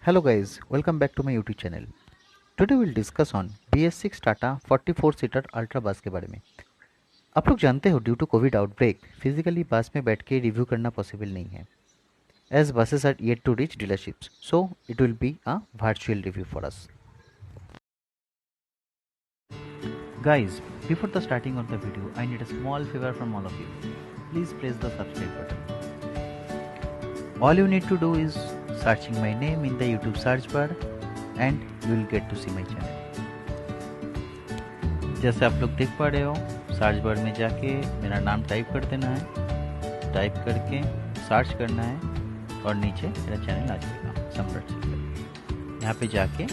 Hello guys, welcome back to my YouTube channel. Today we'll discuss on BS6 Tata 44 seater ultra bus के बारे में। आप लोग जानते हो due to covid outbreak physically bus में बैठ के रिव्यू करना पॉसिबल नहीं है as buses are yet to reach dealerships, so it will be a virtual review for us. Guys, before the starting of the video, I need a small favor from all of you. Please press the subscribe button. All you need to do is searching my name in the YouTube search bar and you will get to see my channel. जैसे आप लोग देख पा रहे हो, search bar में जाके मेरा नाम टाइप कर देना है, टाइप करके सर्च करना है और नीचे मेरा चैनल आ जाएगा सम्राट सीकर। यहाँ पे जाके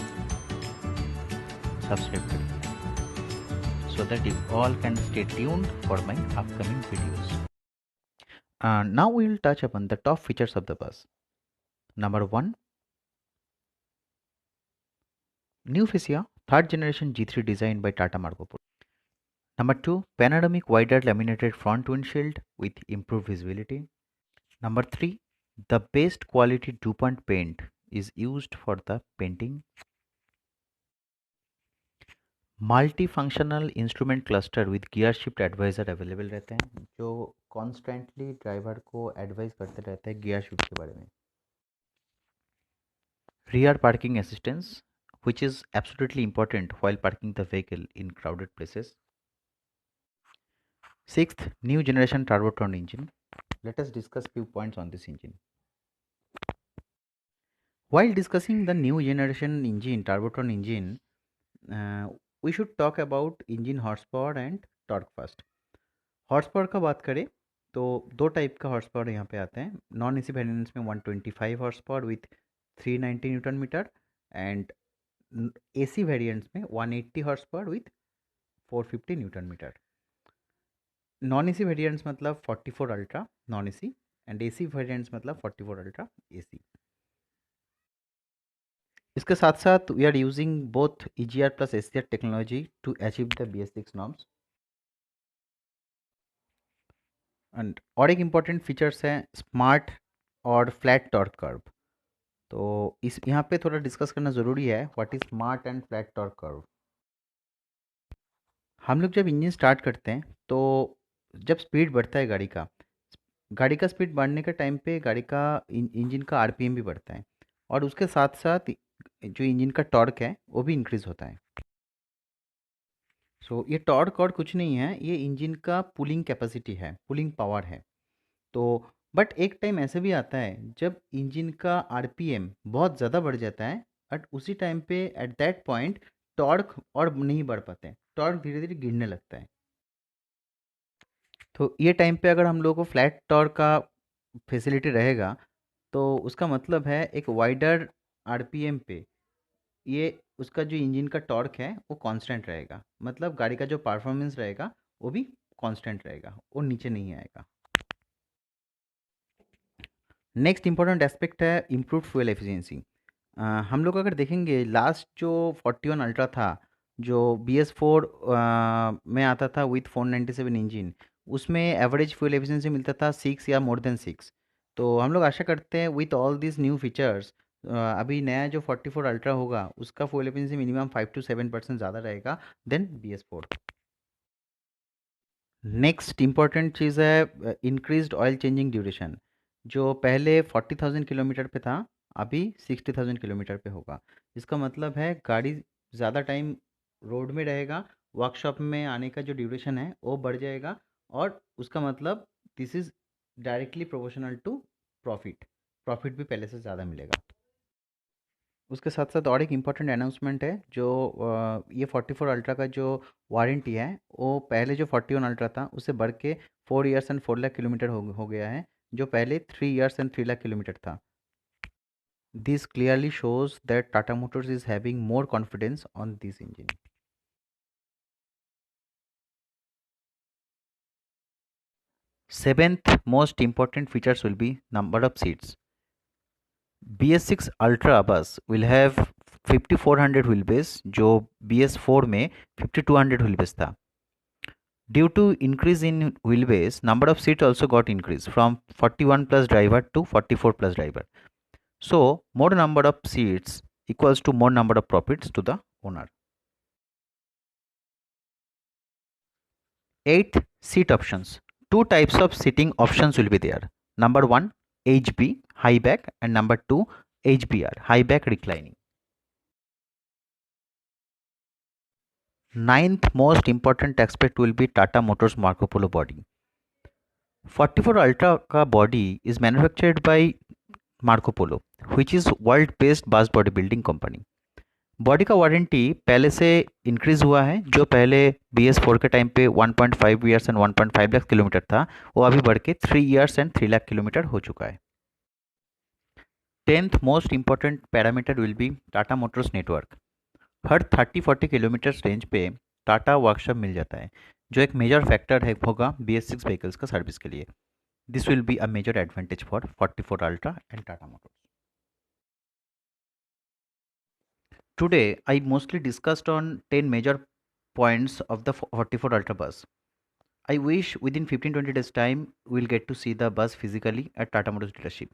सब्सक्राइब कर देना so that you all can stay tuned for my upcoming videos. Now we will touch upon the top features of the bus. Number 1, new fascia, third generation G3 design by Tata Marco Polo. Number 2, panoramic wider laminated front windshield with improved visibility. Number 3, the best quality DuPont paint is used for the painting. Multifunctional instrument cluster with gear shift advisor available रहते हैं जो constantly driver को advice करते रहते हैं gear shift के बारे में। Rear parking assistance which is absolutely important while parking the vehicle in crowded places. Sixth, new generation Turbotron engine. Let us discuss few points on this engine. While discussing the new generation engine, Turbotron engine, we should talk about engine horsepower and torque first. Horse का बात करें तो दो type का horse power यहाँ पे आते हैं। नॉन एसी वेरिएंट्स में 125 horse power with 390 newton metre and AC variants में 180 horse power with 450 newton metre. Non AC variants मतलब 44 ultra non AC and AC variants मतलब 44 अल्ट्रा एसी। इसके साथ साथ we are using both EGR plus SCR technology to achieve the BS6 norms. And और एक important features है smart और flat torque curve. तो इस यहाँ पे थोड़ा डिस्कस करना ज़रूरी है what is smart and flat torque curve. हम लोग जब इंजन स्टार्ट करते हैं तो जब स्पीड बढ़ता है गाड़ी का स्पीड बढ़ने के टाइम पे गाड़ी का इंजन का आरपीएम भी बढ़ता है और उसके साथ साथ जो इंजन का टॉर्क है वो भी इंक्रीज होता है। सो ये टॉर्क और कुछ नहीं है, ये इंजन का पुलिंग कैपेसिटी है, पुलिंग पावर है। तो बट एक टाइम ऐसे भी आता है जब इंजन का आरपीएम बहुत ज़्यादा बढ़ जाता है बट उसी टाइम पे एट दैट पॉइंट टॉर्क और नहीं बढ़ पाते हैं, टॉर्क धीरे धीरे गिरने लगता है। तो ये टाइम पे अगर हम लोगों को फ्लैट टॉर्क का फैसिलिटी रहेगा तो उसका मतलब है एक वाइडर आरपीएम पे ये उसका जो इंजन का टॉर्क है वो कांस्टेंट रहेगा, मतलब गाड़ी का जो परफॉर्मेंस रहेगा वो भी कांस्टेंट रहेगा, वो नीचे नहीं आएगा। नेक्स्ट इंपॉर्टेंट एस्पेक्ट है इम्प्रूव फ्यूल एफिशिएंसी। हम लोग अगर देखेंगे लास्ट जो 41 अल्ट्रा था जो BS4 में आता था विथ 497 इंजन, उसमें एवरेज फ्यूल एफिशिएंसी मिलता था 6 या मोर देन 6। तो हम लोग आशा करते हैं with all this new features अभी नया जो 44 अल्ट्रा होगा उसका फ्यूल एफिशिएंसी मिनिमम 5 to 7% ज़्यादा रहेगा देन BS4। नेक्स्ट इम्पॉर्टेंट चीज़ है इंक्रीज्ड ऑयल चेंजिंग ड्यूरेशन। जो पहले 40,000 किलोमीटर पे था अभी 60,000 किलोमीटर पे होगा। इसका मतलब है गाड़ी ज़्यादा टाइम रोड में रहेगा, वर्कशॉप में आने का जो ड्यूरेशन है वो बढ़ जाएगा और उसका मतलब this is directly proportional to profit, profit भी पहले से ज़्यादा मिलेगा। उसके साथ साथ और एक इम्पॉर्टेंट अनाउंसमेंट है जो ये 44 अल्ट्रा का जो वारंटी है वो पहले जो 41 अल्ट्रा था उससे बढ़ के 4 ईयर्स एंड 4 लाख किलोमीटर हो गया है, जो पहले 3 ईयर्स एंड 3 लाख किलोमीटर था। This clearly shows that Tata Motors is having more confidence on this engine. Seventh most important features will be number of seats. BS6 ultra बस विल हैव 5400 व्हील बेस जो BS4 में 5200 wheel base था। Due to increase in wheelbase, number of seats also got increased from 41 plus driver to 44 plus driver. So more number of seats equals to more number of profits to the owner. 8 seat options. Two types of seating options will be there. Number 1 HB high back and number 2 HBR high back reclining. Ninth most important aspect will be Tata Motors Marco Polo body. 44 Ultra का body is manufactured by Marco Polo, which is world based bus body building company. Body का warranty पहले से increase हुआ है, जो पहले BS4 के time पे 1.5 ईयर्स एंड 1.5 लाख किलोमीटर था, वो अभी बढ़ के 3 ईयर्स एंड 3 लाख किलोमीटर हो चुका है. 10th most important parameter will be Tata Motors network. Her 30-40 kilometre range पे टाटा वर्कशॉप मिल जाता है, जो एक मेजर फैक्टर है होगा BS6 व्हीकल्स का सर्विस के लिए. This will be a major advantage for 44 ultra and Tata Motors. Today, I mostly discussed on 10 major points of the 44 Ultra bus. I wish within 15-20 days time we'll get to see the bus physically at Tata Motors dealership.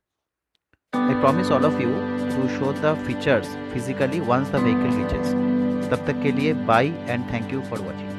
I promise all of you to show the features physically once the vehicle reaches. तब तक के लिए bye and thank you for watching.